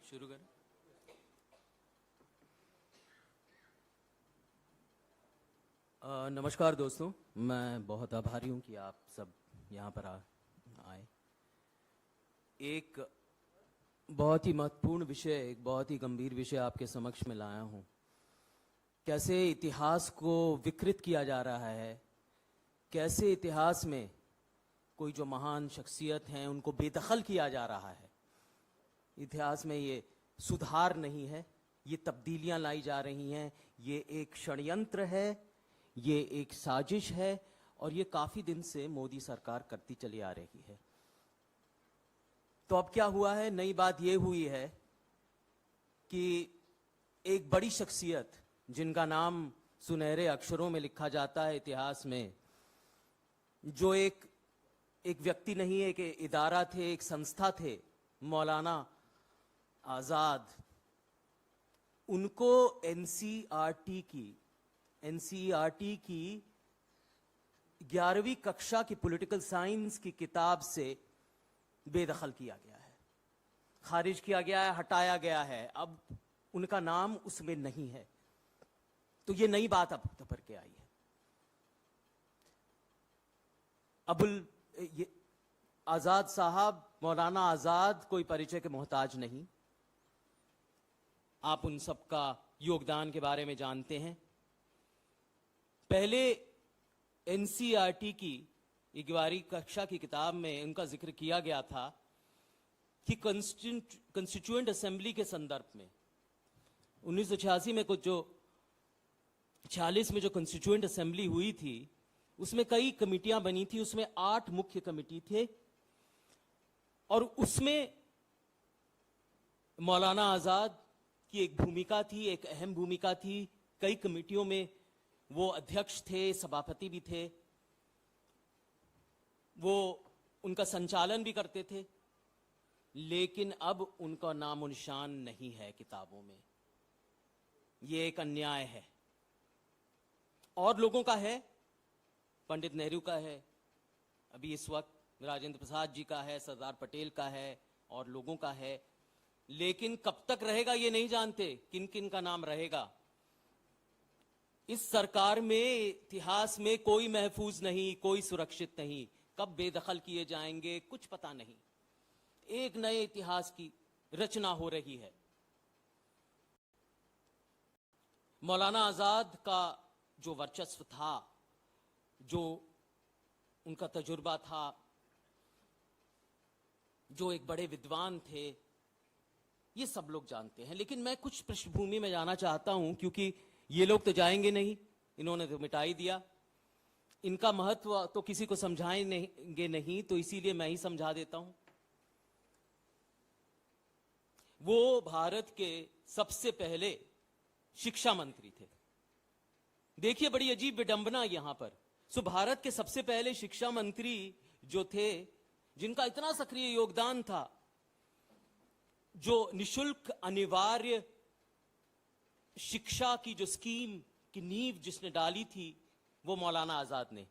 शुरू करें। नमस्कार दोस्तों, मैं बहुत आभारी हूं कि आप सब यहाँ पर आए। एक बहुत ही महत्वपूर्ण विषय, एक बहुत ही गंभीर विषय आपके समक्ष में लाया हूं। कैसे इतिहास को विकृत किया जा रहा है, कैसे इतिहास में कोई जो महान शख्सियत हैं उनको बेदखल किया जा रहा है। इतिहास में ये सुधार नहीं है, ये तब्दीलियां लाई जा रही हैं, ये एक षड्यंत्र है, ये एक साजिश है और ये काफी दिन से मोदी सरकार करती चली आ रही है। तो अब क्या हुआ है? नई बात ये हुई है कि एक बड़ी शख्सियत जिनका नाम सुनहरे अक्षरों में लिखा जाता है इतिहास में, जो एक व्यक्ति नहीं, एक इदारा थे, एक संस्था थे, मौलाना आजाद, उनको एनसीईआरटी की 11वीं कक्षा की पॉलिटिकल साइंस की किताब से बेदखल किया गया है, खारिज किया गया है, हटाया गया है। अब उनका नाम उसमें नहीं है। तो ये नई बात अब उभर के आई है। ये आजाद साहब, मौलाना आजाद कोई परिचय के मोहताज नहीं। आप उन सबका योगदान के बारे में जानते हैं। पहले एनसीईआरटी की 11वीं कक्षा की किताब में उनका जिक्र किया गया था कि कॉन्स्टिट्यूएंट असेंबली के संदर्भ में 1986 में कुछ जो 46 में जो कॉन्स्टिट्यूएंट असेंबली हुई थी, उसमें कई कमिटियां बनी थी। उसमें 8 मुख्य कमिटी थे और उसमें मौलाना आजाद की एक भूमिका थी, एक अहम भूमिका थी। कई कमिटियों में वो अध्यक्ष थे, सभापति भी थे, वो उनका संचालन भी करते थे। लेकिन अब उनका नामो निशान नहीं है किताबों में। ये एक अन्याय है। और लोगों का है, पंडित नेहरू का है, अभी इस वक्त राजेंद्र प्रसाद जी का है, सरदार पटेल का है और लोगों का है। लेकिन कब तक रहेगा ये नहीं जानते, किन किन का नाम रहेगा। इस सरकार में इतिहास में कोई महफूज नहीं, कोई सुरक्षित नहीं। कब बेदखल किए जाएंगे कुछ पता नहीं। एक नए इतिहास की रचना हो रही है। मौलाना आजाद का जो वर्चस्व था, जो उनका तजुर्बा था, जो एक बड़े विद्वान थे, ये सब लोग जानते हैं। लेकिन मैं कुछ पृष्ठभूमि में जाना चाहता हूं, क्योंकि ये लोग तो जाएंगे नहीं, इन्होंने तो मिटा ही दिया। इनका महत्व तो किसी को समझाएंगे नहीं, तो इसीलिए मैं ही समझा देता हूं। वो भारत के सबसे पहले शिक्षा मंत्री थे। देखिए, बड़ी अजीब विडंबना यहां पर। भारत के सबसे पहले शिक्षा मंत्री जो थे, जिनका इतना सक्रिय योगदान था, जो निशुल्क अनिवार्य शिक्षा की जो स्कीम की नींव जिसने डाली थी, वो मौलाना आजाद ने।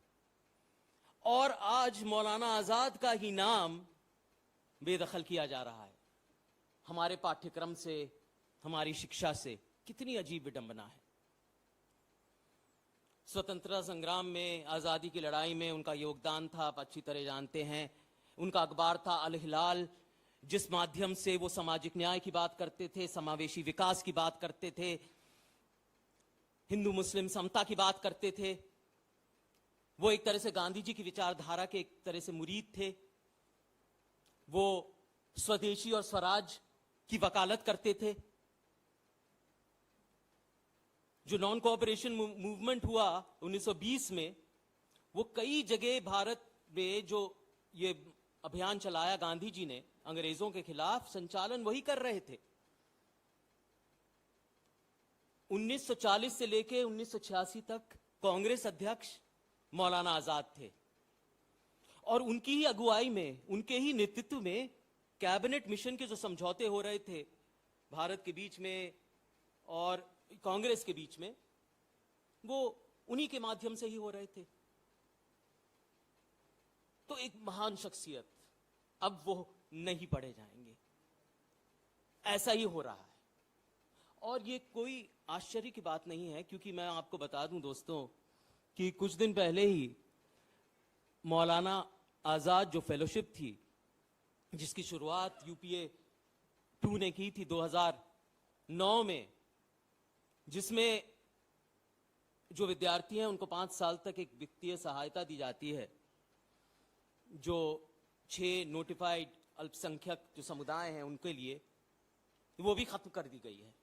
और आज मौलाना आजाद का ही नाम बेदखल किया जा रहा है हमारे पाठ्यक्रम से, हमारी शिक्षा से। कितनी अजीब विडंबना है। स्वतंत्रता संग्राम में, आजादी की लड़ाई में उनका योगदान था, आप अच्छी तरह जानते हैं। उनका अखबार था अल हिलाल, जिस माध्यम से वो सामाजिक न्याय की बात करते थे, समावेशी विकास की बात करते थे, हिंदू मुस्लिम समता की बात करते थे। वो एक तरह से गांधी जी की विचारधारा के एक तरह से मुरीद थे। वो स्वदेशी और स्वराज की वकालत करते थे। जो नॉन कोऑपरेशन मूवमेंट हुआ 1920 में, वो कई जगह भारत में जो ये अभियान चलाया गांधी जी ने अंग्रेजों के खिलाफ, संचालन वही कर रहे थे। 1940 से लेकर 1986 तक कांग्रेस अध्यक्ष मौलाना आजाद थे और उनकी ही अगुवाई में, उनके ही नेतृत्व में कैबिनेट मिशन के जो समझौते हो रहे थे भारत के बीच में और कांग्रेस के बीच में, वो उन्हीं के माध्यम से ही हो रहे थे। तो एक महान शख्सियत अब वो नहीं पढ़े जाएंगे। ऐसा ही हो रहा है और ये कोई आश्चर्य की बात नहीं है, क्योंकि मैं आपको बता दूं दोस्तों कि कुछ दिन पहले ही मौलाना आजाद जो फेलोशिप थी, जिसकी शुरुआत यूपीए 2 ने की थी 2009 में, जिसमें जो विद्यार्थी हैं उनको 5 साल तक एक वित्तीय सहायता दी जाती है, जो 6 नोटिफाइड अल्पसंख्यक जो समुदाय हैं उनके लिए, वो भी खत्म कर दी गई है।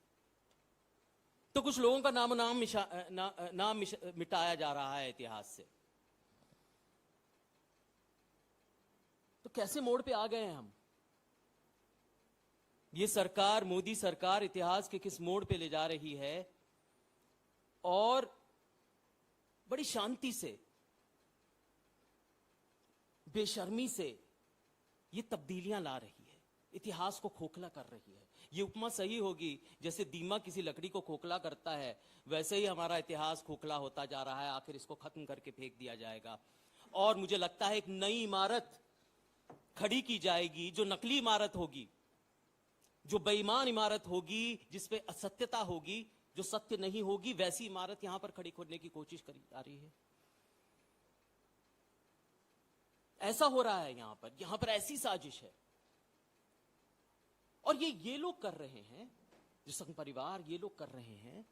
तो कुछ लोगों का नाम मिटाया जा रहा है इतिहास से। तो कैसे मोड़ पे आ गए हैं हम? ये सरकार, मोदी सरकार, इतिहास के किस मोड़ पे ले जा रही है और बड़ी शांति से, बेशर्मी से ये तब्दीलियां ला रही है, इतिहास को खोखला कर रही है। ये उपमा सही होगी, जैसे दीमक किसी लकड़ी को खोखला करता है, वैसे ही हमारा इतिहास खोखला होता जा रहा है। आखिर इसको खत्म करके फेंक दिया जाएगा और मुझे लगता है एक नई इमारत खड़ी की जाएगी, जो नकली इमारत होगी, जो बेईमान इमारत होगी, जिसपे असत्यता होगी, जो सत्य नहीं होगी, वैसी इमारत यहां पर खड़ी करने की कोशिश करी जा रही है। ऐसा हो रहा है यहां पर ऐसी साजिश है। और ये लोग कर रहे हैं, जो संघ परिवार, ये लोग कर रहे हैं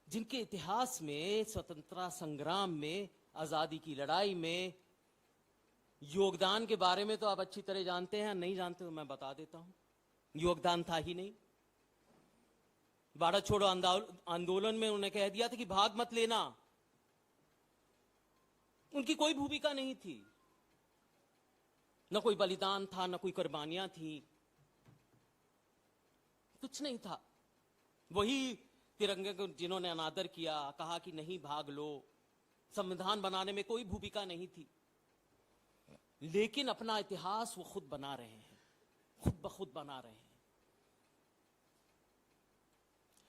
जिनके इतिहास में, स्वतंत्रता संग्राम में, आजादी की लड़ाई में योगदान के बारे में तो आप अच्छी तरह जानते हैं। नहीं जानते तो मैं बता देता हूं, योगदान था ही नहीं। भारत छोड़ो आंदोलन में उन्होंने कह दिया था कि भाग मत लेना, उनकी कोई भूमिका नहीं थी, न कोई बलिदान था, न कोई कुर्बानियां थी, कुछ नहीं था। वही तिरंगे को जिन्होंने अनादर किया, कहा कि नहीं भाग लो, संविधान बनाने में कोई भूमिका नहीं थी, लेकिन अपना इतिहास वो खुद बना रहे हैं, खुद ब खुद बना रहे हैं।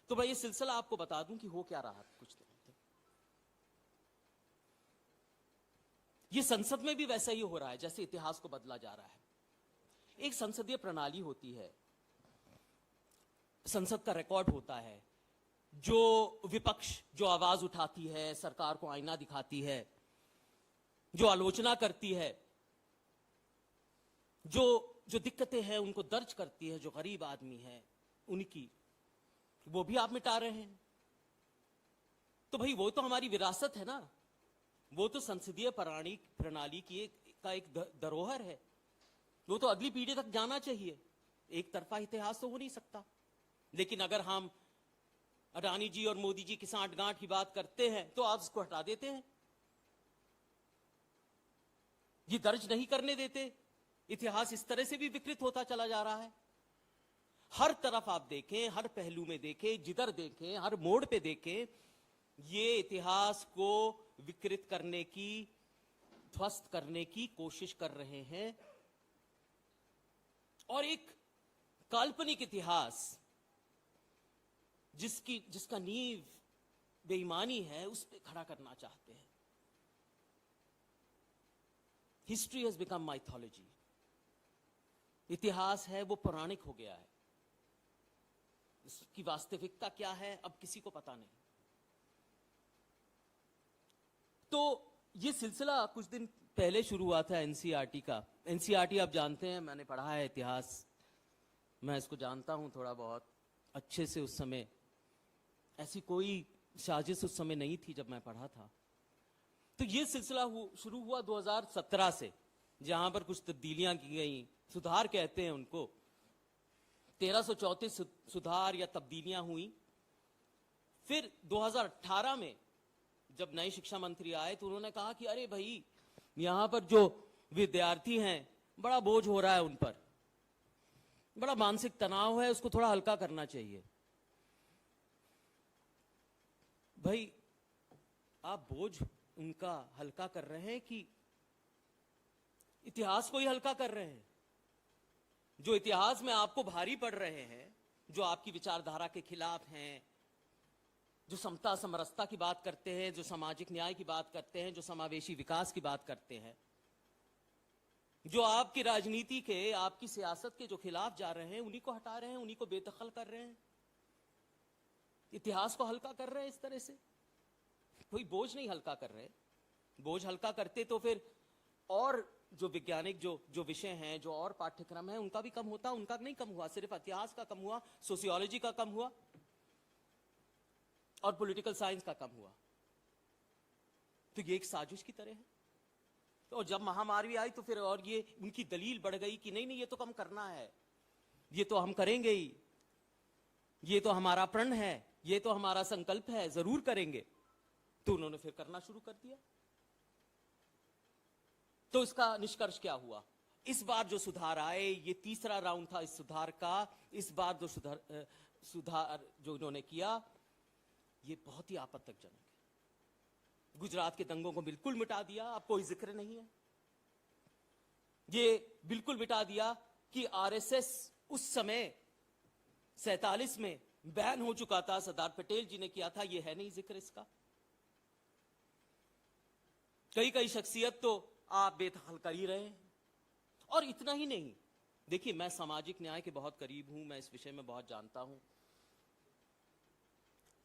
तो मैं ये सिलसिला आपको बता दूं कि हो क्या रहा था कुछ दिनों तक। ये संसद में भी वैसा ही हो रहा है जैसे इतिहास को बदला जा रहा है। एक संसदीय प्रणाली होती है, संसद का रिकॉर्ड होता है, जो विपक्ष जो आवाज उठाती है, सरकार को आईना दिखाती है, जो आलोचना करती है, जो दिक्कतें हैं उनको दर्ज करती है, जो गरीब आदमी है उनकी, वो भी आप मिटा रहे हैं। तो भाई वो तो हमारी विरासत है ना, वो तो संसदीय प्रणाली की एक धरोहर है, वो तो अगली पीढ़ी तक जाना चाहिए। एक तरफा इतिहास तो हो नहीं सकता। लेकिन अगर हम अडानी जी और मोदी जी की सांठगांठ की बात करते हैं तो आप इसको हटा देते हैं, ये दर्ज नहीं करने देते। इतिहास इस तरह से भी विकृत होता चला जा रहा है। हर तरफ आप देखें, हर पहलू में देखें, जिधर देखें, हर मोड़ पे देखें, ये इतिहास को विकृत करने की, ध्वस्त करने की कोशिश कर रहे हैं। और एक काल्पनिक इतिहास जिसका नींव बेईमानी है, उस पे खड़ा करना चाहते हैं। History has become mythology. इतिहास है वो पौराणिक हो गया है, इसकी वास्तविकता क्या है अब किसी को पता नहीं। तो ये सिलसिला कुछ दिन पहले शुरू हुआ था एनसीईआरटी का। एनसीईआरटी आप जानते हैं, मैंने पढ़ा है इतिहास, मैं इसको जानता हूं थोड़ा बहुत अच्छे से। उस समय ऐसी कोई साजिश उस समय नहीं थी जब मैं पढ़ा था। तो ये सिलसिला शुरू हुआ 2017 से, जहां पर कुछ तब्दीलियां की गई, सुधार कहते हैं उनको। 1334 सुधार या तब्दीलियां हुई। फिर 2018 में जब नए शिक्षा मंत्री आए तो उन्होंने कहा कि अरे भाई, यहां पर जो विद्यार्थी हैं बड़ा बोझ हो रहा है उन पर, बड़ा मानसिक तनाव है, उसको थोड़ा हल्का करना चाहिए। भाई, आप बोझ उनका हल्का कर रहे हैं कि इतिहास को ही हल्का कर रहे हैं? जो इतिहास में आपको भारी पड़ रहे हैं, जो आपकी विचारधारा के खिलाफ हैं, जो समता समरसता की बात करते हैं, जो सामाजिक न्याय की बात करते हैं, जो समावेशी विकास की बात करते हैं, जो आपकी राजनीति के, आपकी सियासत के जो खिलाफ जा रहे हैं, उन्हीं को हटा रहे हैं, उन्हीं को बेदखल कर रहे हैं, इतिहास को हल्का कर रहे हैं इस तरह से। कोई बोझ नहीं हल्का कर रहे। बोझ हल्का करते तो फिर और जो वैज्ञानिक जो विषय हैं, जो और पाठ्यक्रम है, उनका भी कम होता। उनका नहीं कम हुआ, सिर्फ इतिहास का कम हुआ, सोशियोलॉजी का कम हुआ और पॉलिटिकल साइंस का कम हुआ। तो ये एक साजिश की तरह है। तो जब महामारी आई तो फिर और ये उनकी दलील बढ़ गई कि नहीं नहीं, ये तो कम करना है, ये तो हम करेंगे ही, ये तो हमारा प्रण है, ये तो हमारा संकल्प है, जरूर करेंगे। तो उन्होंने फिर करना शुरू कर दिया। तो इसका निष्कर्ष क्या हुआ? इस बार जो सुधार आए, ये तीसरा राउंड था इस सुधार का। इस बार जो सुधार जो इन्होंने किया, ये बहुत ही आपत्तिजनक है। गुजरात के दंगों को बिल्कुल मिटा दिया, अब कोई जिक्र नहीं है। ये बिल्कुल मिटा दिया कि आरएसएस उस समय 47 में बैन हो चुका था, सरदार पटेल जी ने किया था, ये है नहीं जिक्र इसका। कई शख्सियत तो आप बेदखल कर ही रहे हैं। और इतना ही नहीं, देखिए मैं सामाजिक न्याय के बहुत करीब हूं, मैं इस विषय में बहुत जानता हूं।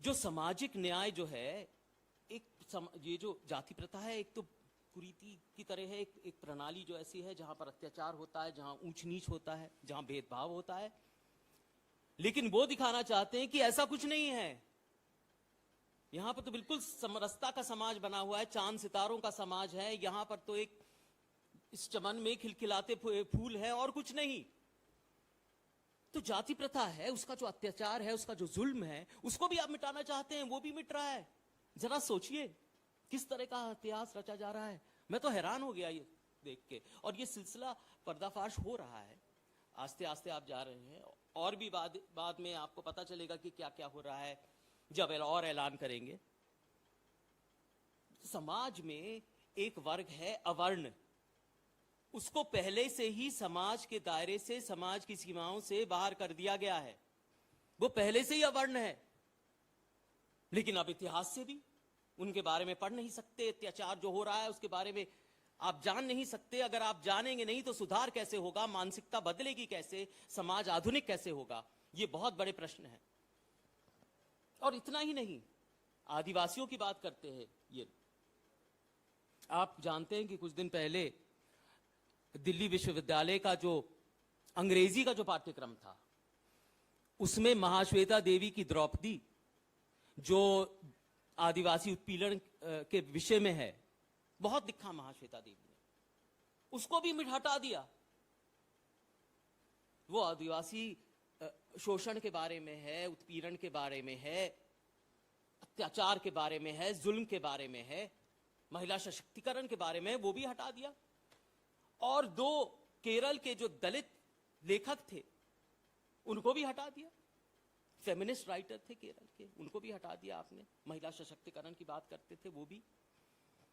जो सामाजिक न्याय जो है, ये जो जाति प्रथा है, एक तो कुरीति की तरह है, एक प्रणाली जो ऐसी है जहां पर अत्याचार होता है, जहां ऊंच नीच होता है, जहां भेदभाव होता है। लेकिन वो दिखाना चाहते हैं कि ऐसा कुछ नहीं है। यहां पर तो बिल्कुल समरसता का समाज बना हुआ है, चांद सितारों का समाज है। यहां पर तो एक इस चमन में खिलखिलाते फूल है और कुछ नहीं। तो जाति प्रथा है, उसका जो अत्याचार है, उसका जो जुल्म है, उसको भी आप मिटाना चाहते हैं, वो भी मिट रहा है। जरा सोचिए किस तरह का इतिहास रचा जा रहा है। मैं तो हैरान हो गया ये देख के। और ये सिलसिला पर्दाफाश हो रहा है, आस्ते आस्ते आप जा रहे हैं। और भी बाद में आपको पता चलेगा कि क्या क्या हो रहा है जब और ऐलान करेंगे। समाज में एक वर्ग है अवर्ण, उसको पहले से ही समाज के दायरे से, समाज की सीमाओं से बाहर कर दिया गया है। वो पहले से ही अवर्ण है। लेकिन अब इतिहास से भी उनके बारे में पढ़ नहीं सकते। अत्याचार जो हो रहा है उसके बारे में आप जान नहीं सकते। अगर आप जानेंगे नहीं तो सुधार कैसे होगा, मानसिकता बदलेगी कैसे, समाज आधुनिक कैसे होगा, ये बहुत बड़े प्रश्न हैं। और इतना ही नहीं, आदिवासियों की बात करते हैं। ये आप जानते हैं कि कुछ दिन पहले दिल्ली विश्वविद्यालय का जो अंग्रेजी का जो पाठ्यक्रम था, उसमें महाश्वेता देवी की द्रौपदी, जो आदिवासी उत्पीड़न के विषय में है, बहुत लिखा महाश्वेता देवी ने, उसको भी हटा दिया। वो आदिवासी शोषण के बारे में है, उत्पीड़न के बारे में है, अत्याचार के बारे में है, जुल्म के बारे में है, महिला सशक्तिकरण के बारे में, वो भी हटा दिया। और 2 केरल के जो दलित लेखक थे, उनको भी हटा दिया। फेमिनिस्ट राइटर थे केरल के, उनको भी हटा दिया आपने। महिला सशक्तिकरण की बात करते थे, वो भी।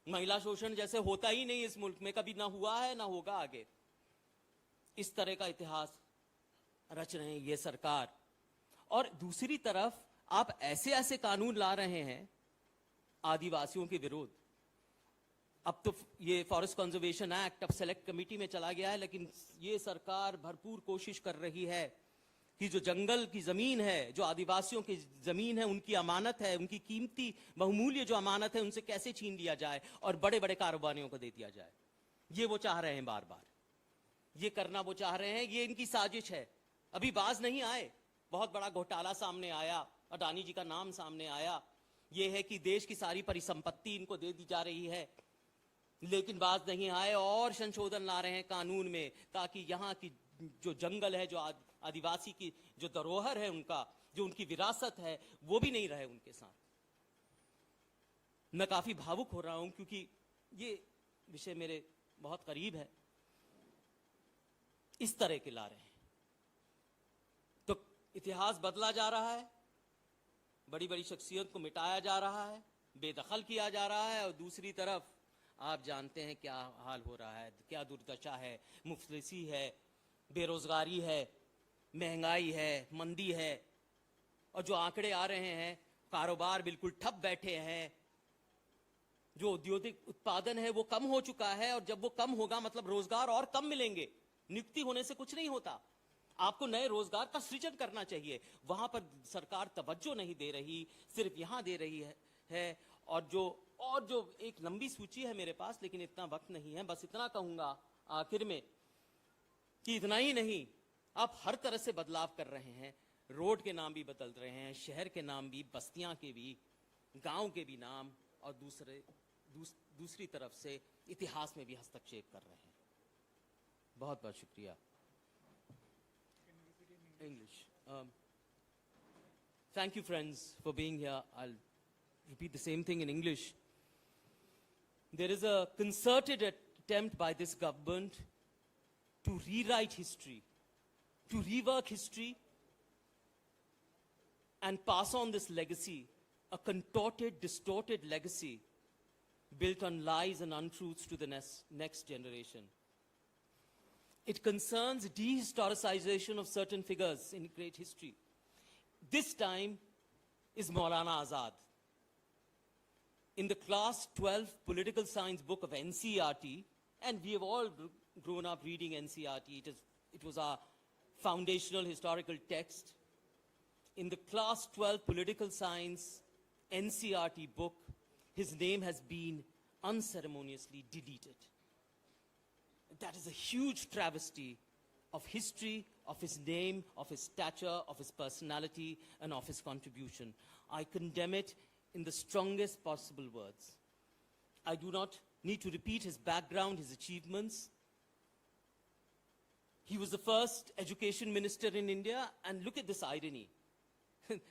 महिला शोषण जैसे होता ही नहीं इस मुल्क में, कभी ना हुआ है ना होगा आगे। इस तरह का इतिहास रच रहे हैं ये सरकार। और दूसरी तरफ आप ऐसे ऐसे कानून ला रहे हैं आदिवासियों के विरोध। अब तो ये फॉरेस्ट कंजर्वेशन एक्ट अब सेलेक्ट कमेटी में चला गया है, लेकिन ये सरकार भरपूर कोशिश कर रही है कि जो जंगल की जमीन है, जो आदिवासियों की जमीन है, उनकी अमानत है, उनकी कीमती बहुमूल्य जो अमानत है, उनसे कैसे छीन लिया जाए और बड़े बड़े कारोबारियों को दे दिया जाए। ये वो चाह रहे हैं, बार बार ये करना वो चाह रहे हैं। ये इनकी साजिश है। अभी बाज नहीं आए, बहुत बड़ा घोटाला सामने आया, अडानी जी का नाम सामने आया। ये है कि देश की सारी परिसंपत्ति इनको दे दी जा रही है, लेकिन बाज नहीं आए और संशोधन ला रहे हैं कानून में, ताकि यहाँ की जो जंगल है, जो आदिवासी की जो धरोहर है, उनका जो उनकी विरासत है, वो भी नहीं रहे उनके साथ। मैं काफी भावुक हो रहा हूं क्योंकि ये विषय मेरे बहुत करीब है। इस तरह के ला रहे हैं तो इतिहास बदला जा रहा है, बड़ी बड़ी शख्सियत को मिटाया जा रहा है, बेदखल किया जा रहा है। और दूसरी तरफ आप जानते हैं क्या हाल हो रहा है, क्या दुर्दशा है, मुफलिसी है, बेरोजगारी है, महंगाई है, मंदी है। और जो आंकड़े आ रहे हैं, कारोबार बिल्कुल ठप बैठे हैं, जो औद्योगिक उत्पादन है वो कम हो चुका है, और जब वो कम होगा मतलब रोजगार और कम मिलेंगे। नियुक्ति होने से कुछ नहीं होता, आपको नए रोजगार का सृजन करना चाहिए। वहां पर सरकार तवज्जो नहीं दे रही, सिर्फ यहां दे रही है। और जो एक लंबी सूची है मेरे पास, लेकिन इतना वक्त नहीं है, बस इतना कहूंगा आखिर में कि इतना ही नहीं, आप हर तरह से बदलाव कर रहे हैं। रोड के नाम भी बदल रहे हैं, शहर के नाम भी, बस्तियां के भी, गांव के भी नाम, और दूसरी तरफ से इतिहास में भी हस्तक्षेप कर रहे हैं। बहुत बहुत शुक्रिया। English. Thank you, friends, for being here. I'll repeat the same thing in English. There is a concerted attempt by this government to rewrite history, to rework history, and pass on this legacy, a contorted, distorted legacy built on lies and untruths to the next generation. It concerns dehistoricization of certain figures in great history. This time is Maulana Azad. In the class 12 political science book of NCERT, and we have all grown up reading NCERT, it was our foundational historical text. In the class 12 political science NCERT book, his name has been unceremoniously deleted. That is a huge travesty of history, of his name, of his stature, of his personality, and of his contribution. I condemn it in the strongest possible words. I do not need to repeat his background, his achievements. He was the first education minister in India, and look at this irony,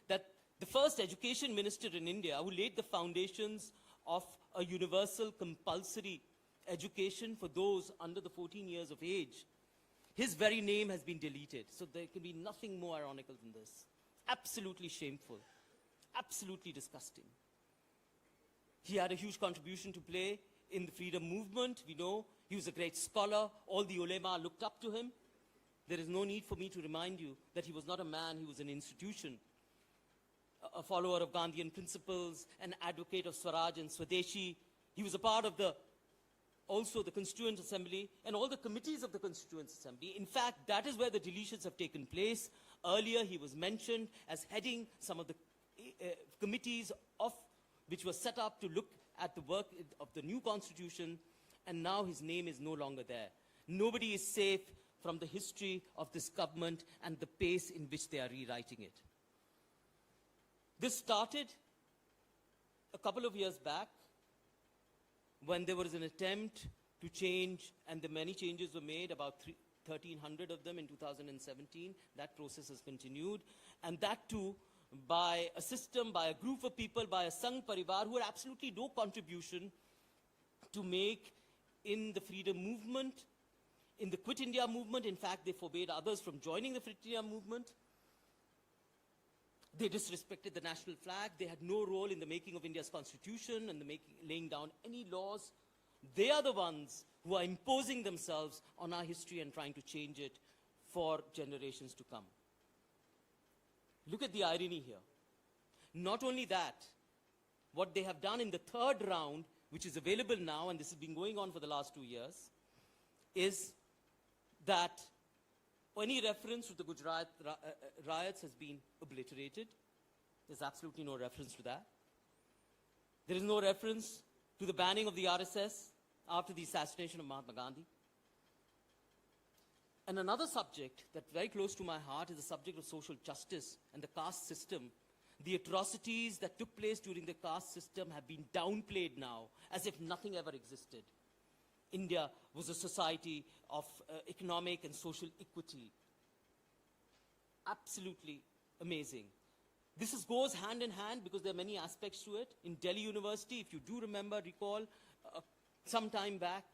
that the first education minister in India who laid the foundations of a universal compulsory education for those under the 14 years of age, his very name has been deleted. So there can be nothing more ironical than this. Absolutely shameful. Absolutely disgusting. He had a huge contribution to play in the freedom movement. We know he was a great scholar. All the ulema looked up to him. There is no need for me to remind you that he was not a man, he was an institution. A follower of Gandhian principles, an advocate of Swaraj and Swadeshi. He was a part of also the Constituent Assembly and all the committees of the Constituent Assembly. In fact, that is where the deletions have taken place. Earlier, he was mentioned as heading some of the committees which were set up to look at the work of the new constitution, and now his name is no longer there. Nobody is safe from the history of this government and the pace in which they are rewriting it. This started a couple of years back when there was an attempt to change, and the many changes were made, about 1,300 of them in 2017. That process has continued, and that too by a system, by a group of people, by a Sangh Parivar who had absolutely no contribution to make in the freedom movement, in the Quit India movement. In fact, they forbade others from joining the Quit India movement. They disrespected the national flag. They had no role in the making of India's constitution and laying down any laws. They are the ones who are imposing themselves on our history and trying to change it for generations to come. Look at the irony here. Not only that, what they have done in the third round, which is available now, and this has been going on for the last 2 years, is that any reference to the Gujarat riots has been obliterated. There's absolutely no reference to that. There is no reference to the banning of the RSS after the assassination of Mahatma Gandhi. And another subject that's very close to my heart is the subject of social justice and the caste system. The atrocities that took place during the caste system have been downplayed now, as if nothing ever existed. India was a society of economic and social equity. Absolutely amazing. This goes hand in hand because there are many aspects to it. In Delhi University, if you do recall, some time back,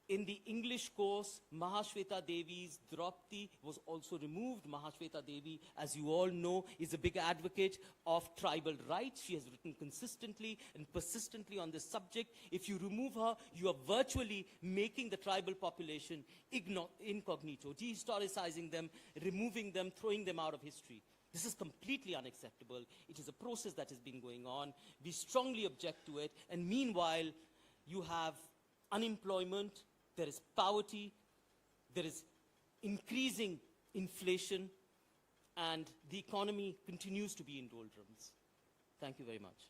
in the English course, Mahashweta Devi's Draupadi was also removed. Mahashweta Devi, as you all know, is a big advocate of tribal rights. She has written consistently and persistently on this subject. If you remove her, you are virtually making the tribal population incognito, dehistoricizing them, removing them, throwing them out of history. This is completely unacceptable. It is a process that has been going on. We strongly object to it. And meanwhile, you have unemployment, there is poverty, there is increasing inflation, and the economy continues to be in doldrums. Thank you very much.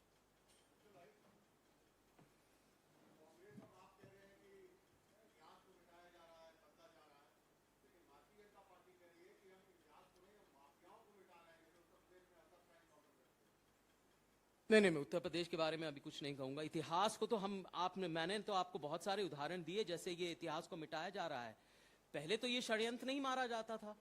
नहीं, मैं उत्तर प्रदेश के बारे में अभी कुछ नहीं कहूंगा। इतिहास को तो मैंने तो आपको बहुत सारे उदाहरण दिए, जैसे ये इतिहास को मिटाया जा रहा है। पहले तो ये षड्यंत्र नहीं मारा जाता था,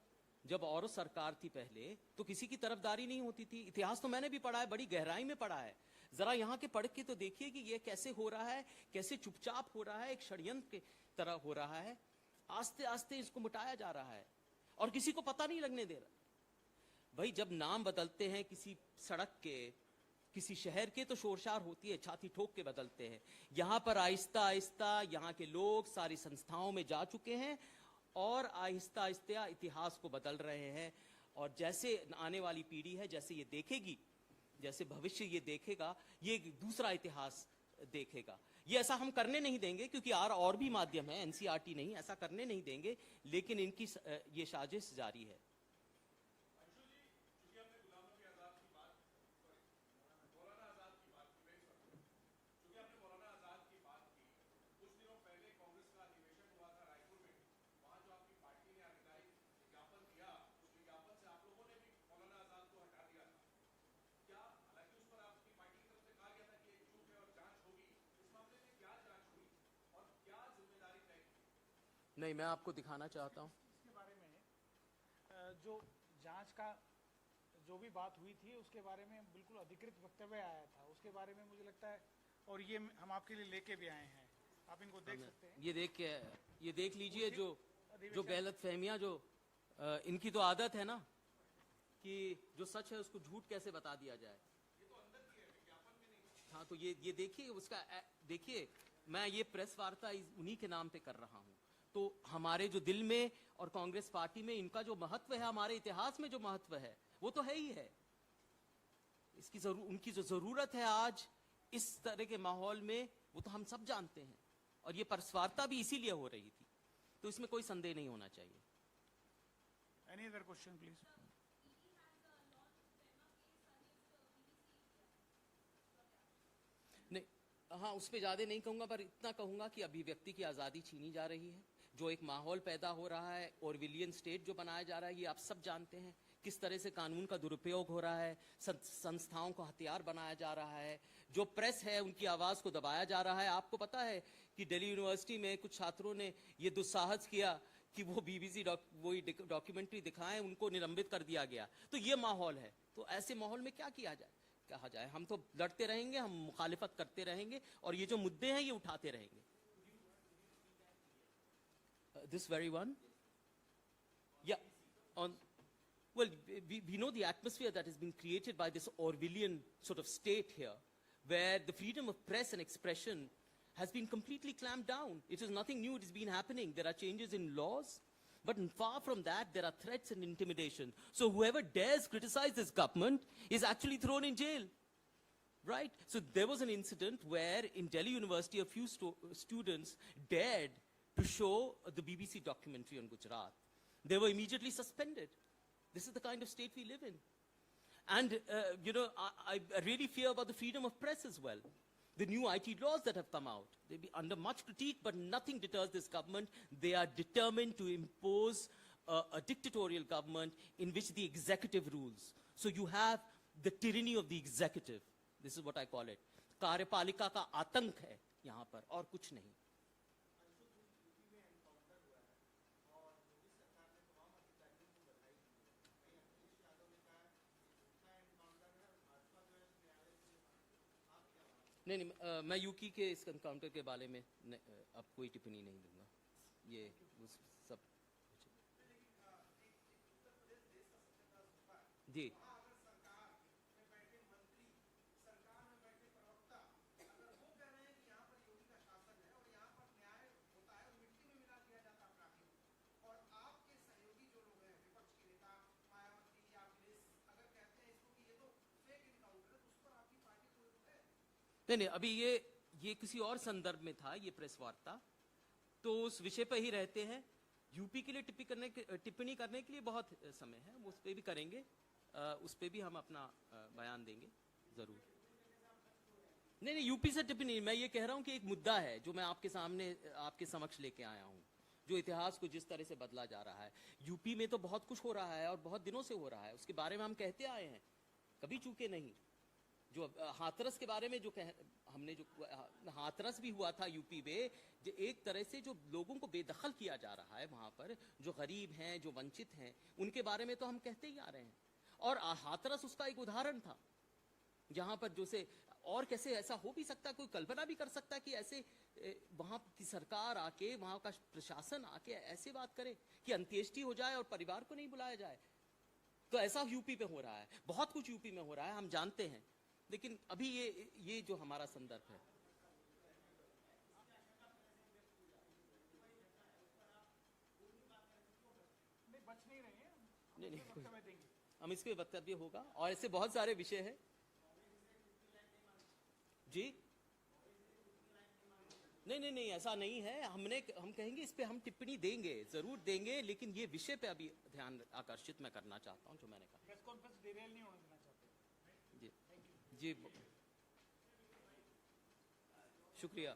जब और सरकार थी पहले तो किसी की तरफदारी नहीं होती थी। इतिहास तो मैंने भी पढ़ा है, बड़ी गहराई में पढ़ा है। जरा यहाँ के पढ़ के तो देखिए कि ये कैसे हो रहा है, कैसे चुपचाप हो रहा है, एक षड्यंत्र की तरह हो रहा है। आस्ते आस्ते इसको मिटाया जा रहा है और किसी को पता नहीं लगने दे रहा। भाई, जब नाम बदलते हैं किसी सड़क के, किसी शहर के, तो शोरशार होती है, छाती ठोक के बदलते हैं। यहाँ पर आहिस्ता आहिस्ता यहाँ के लोग सारी संस्थाओं में जा चुके हैं और आहिस्ता आहिस्ता इतिहास को बदल रहे हैं। और जैसे आने वाली पीढ़ी है, जैसे ये देखेगी, जैसे भविष्य ये देखेगा, ये दूसरा इतिहास देखेगा। ये ऐसा हम करने नहीं देंगे, क्योंकि और भी माध्यम है, एनसीईआरटी नहीं, ऐसा करने नहीं देंगे। लेकिन इनकी ये साजिश जारी है। नहीं, मैं आपको दिखाना चाहता हूँ इसके बारे में जो जांच का जो भी बात हुई थी उसके बारे में बिल्कुल अधिकृत वक्तव्य आया था, उसके बारे में मुझे लगता है, और ये हम आपके लिए लेके भी आए हैं, आप इनको देख सकते हैं। ये देख लीजिए जो गलत फहमियाँ, जो इनकी तो आदत है ना कि जो सच है उसको झूठ कैसे बता दिया जाए। ये तो अंदर की है, विज्ञापन में नहीं। हाँ, तो ये देखिए उसका, देखिए मैं ये प्रेस वार्ता उन्हीं के नाम पे कर रहा हूँ। तो हमारे जो दिल में और कांग्रेस पार्टी में इनका जो महत्व है, हमारे इतिहास में जो महत्व है, वो तो है ही है। उनकी जो जरूरत है आज इस तरह के माहौल में, वो तो हम सब जानते हैं। और ये प्रेस वार्ता भी इसीलिए हो रही थी, तो इसमें कोई संदेह नहीं होना चाहिए। Any other question, please? नहीं, हाँ, उस पर ज्यादा नहीं कहूंगा, पर इतना कहूंगा कि अभिव्यक्ति की आजादी छीनी जा रही है। जो एक माहौल पैदा हो रहा है, ऑरविलियन स्टेट जो बनाया जा रहा है, ये आप सब जानते हैं। किस तरह से कानून का दुरुपयोग हो रहा है, संस्थाओं को हथियार बनाया जा रहा है, जो प्रेस है उनकी आवाज को दबाया जा रहा है। आपको पता है कि दिल्ली यूनिवर्सिटी में कुछ छात्रों ने ये दुस्साहस किया कि वो बीबीसी वही डॉक्यूमेंट्री दिखाएं, उनको निलंबित कर दिया गया। तो ये माहौल है, तो ऐसे माहौल में क्या किया जाए, कहा जाए? हम तो लड़ते रहेंगे, हम मुखालिफत करते रहेंगे और ये जो मुद्दे हैं ये उठाते रहेंगे। This very one? Yeah. Well, we know the atmosphere that has been created by this Orwellian sort of state here, where the freedom of press and expression has been completely clamped down. It is nothing new, it has been happening. There are changes in laws, but far from that, there are threats and intimidation. So whoever dares criticize this government is actually thrown in jail. Right? So there was an incident where in Delhi University, a few students dared to show the BBC documentary on Gujarat. They were immediately suspended. This is the kind of state we live in. And, I really fear about the freedom of press as well. The new IT laws that have come out, they'll be under much critique, but nothing deters this government. They are determined to impose a dictatorial government in which the executive rules. So you have the tyranny of the executive. This is what I call it. कार्यपालिका का आतंक है यहाँ पर, और कुछ नहीं। नहीं, मैं यूकी के इस एनकाउंटर के बारे में अब कोई टिप्पणी नहीं दूंगा। ये सब जी। नहीं नहीं, अभी ये किसी और संदर्भ में था, ये प्रेस वार्ता, तो उस विषय पर ही रहते हैं। यूपी के लिए टिप्पणी करने के लिए बहुत समय है, उस पर भी करेंगे, उस पर भी हम अपना बयान देंगे जरूर। नहीं नहीं, यूपी से टिप्पणी, मैं ये कह रहा हूं कि एक मुद्दा है जो मैं आपके सामने, आपके समक्ष लेके आया हूं, जो इतिहास को जिस तरह से बदला जा रहा है। यूपी में तो बहुत कुछ हो रहा है और बहुत दिनों से हो रहा है, उसके बारे में हम कहते आए हैं, कभी चूके नहीं। जो हाथरस के बारे में जो हमने जो हाथरस भी हुआ था यूपी में, जो एक तरह से जो लोगों को बेदखल किया जा रहा है वहां पर, जो गरीब हैं, जो वंचित हैं, उनके बारे में तो हम कहते ही आ रहे हैं। और हाथरस उसका एक उदाहरण था, जहां पर जो से, और कैसे ऐसा हो भी सकता, कोई कल्पना भी कर सकता कि ऐसे वहां की सरकार आके, वहां का प्रशासन आके ऐसे बात करे कि अंत्येष्टि हो जाए और परिवार को नहीं बुलाया जाए। तो ऐसा यूपी पे हो रहा है, बहुत कुछ यूपी में हो रहा है, हम जानते हैं। लेकिन अभी ये जो हमारा संदर्भ है, नहीं बच नहीं रहे हैं, नहीं नहीं, वक्तव्य देंगे। हम इस पे वक्तव्य होगा, और ऐसे बहुत सारे विषय हैं जी। नहीं नहीं नहीं, ऐसा नहीं है, हम कहेंगे इस पे हम टिप्पणी देंगे, जरूर देंगे, लेकिन ये विषय पे अभी ध्यान आकर्षित मैं करना चाहता हूं, जो मैंने कहा। प्रेस कॉन्फ्रेंस डिरेल नहीं होने देना चाहते। जी जी, शुक्रिया।